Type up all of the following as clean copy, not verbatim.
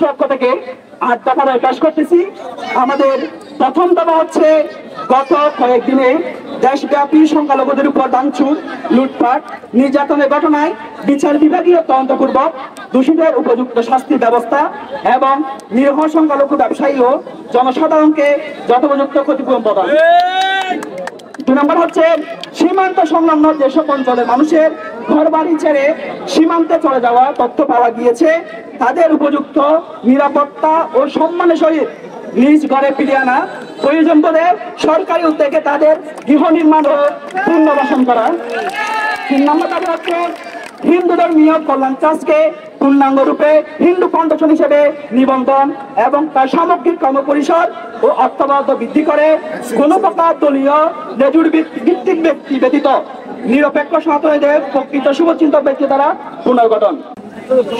পক্ষ থেকে 8 দফা দাবি পেশ করতেছি। আমাদের প্রথম দাবি হচ্ছে, গত কয়েকদিনে দেশব্যাপী সংখ্যালঘুদের উপর ভাঙচুর, লুটপাট, নির্যাতনের ঘটনায় বিচার বিভাগীয় তদন্তপূর্বক দোষীদের উপযুক্ত শাস্তি ব্যবস্থা এবং নিরীহ সংখ্যালঘু ব্যবসায়ী ও জনসাধারণকে যথোপযুক্ত ক্ষতিপূরণ প্রদান। 2 নম্বর হচ্ছে, সীমান্ত সংলগ্ন যেসব অঞ্চলের মানুষের ঘর বাড়ি ছেড়ে সীমান্তে চলে যাওয়া তথ্য পাওয়া গিয়েছে, তাদের উপযুক্ত নিরাপত্তা ও সম্মানের সহিত নিজ ঘরে ফিরিয়ে আনা, প্রয়োজন বোধে সরকারি উদ্যোগে তাদের গৃহ নির্মাণ ও পুনর্বাসন করা। 3 নম্বর দাবি হচ্ছে, হিন্দু ধর্মীয় কল্যাণ ট্রাস্টকে পূর্ণাঙ্গ রূপে হিন্দু ফাউন্ডেশন হিসেবে নিবন্ধন এবং তার সামগ্রিক কর্মপরিসর ও অর্থবরাদ্দ বৃদ্ধি করে কোনো প্রকার দলীয় লেজুর ভিত্তিক ব্যক্তি ব্যতীত নিরপেক্ষ সনাতনীদের প্রকৃত শুভচিন্তক ব্যক্তি দ্বারা পুনর্গঠন।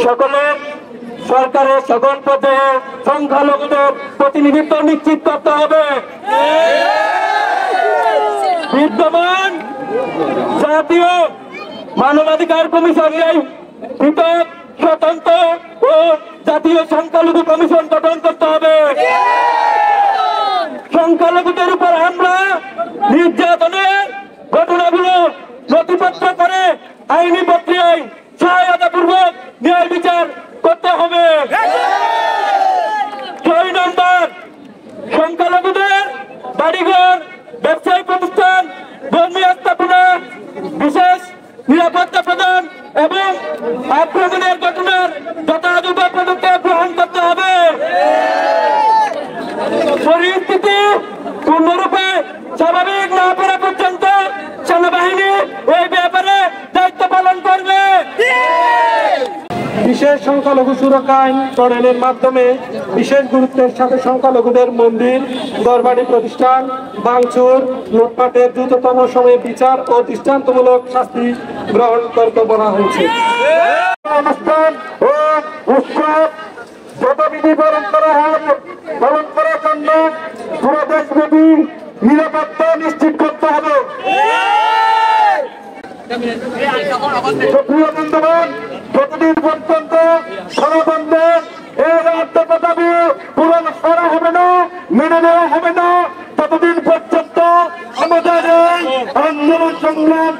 সকলে সরকারের সকল পর্যায়ে সংখ্যালঘুদের প্রতিনিধিত্ব নিশ্চিত করতে হবে। বিদ্যমান জাতীয় মানবাধিকার কমিশন পৃথক স্বতন্ত্র ও জাতীয় সংখ্যালঘু কমিশন গঠন করতে হবে। সংখ্যালঘুদের উপর হামলা, নির্যাতনের ঘটনাগুলো নথিপত্র করে আইনি প্রক্রিয়ায় সহায়তাপূর্বক ন্যায় বিচার করতে হবে। 6 নম্বর, সংখ্যালঘুদের বাড়িঘর, ব্যবসায়িক প্রতিষ্ঠান, ধর্মীয় স্থাপনা বিশেষ নিরাপত্তা প্রদান এবং আক্রমণের ঘটনার যথাযথ পদক্ষেপ গ্রহণ করতে হবে। পরিস্থিতি পূর্ণরূপে স্বাভাবিক না করা পর্যন্ত সেনাবাহিনী এই ব্যাপারে দায়িত্ব পালন করবে। বিশেষ সংখ্যালঘু সুরক্ষা আইন প্রণয়নের মাধ্যমে বিশেষ গুরুত্বের সাথে সংখ্যালঘুদের মন্দির, ঘরবাড়ি প্রতিষ্ঠান ভাঙচুর, লুটপাটের দ্রুততম সময়ে বিচার ও দৃষ্টান্তমূলক শাস্তি গ্রহণ করতে বলা হয়েছে। অনুষ্ঠান ও উৎসব যথাবিধি পালন করার জন্য পুরো দেশব্যাপী নিরাপত্তা নিশ্চিত করতে হবে। প্রিয় বন্ধুগণ, যতদিন পর্যন্ত সনাতনদের এই রাজ্যের দাবি পূরণ করা হবে না, মেনে নেওয়া হবে না, ততদিন পর্যন্ত আমাদের আন্দোলন সংগ্রাম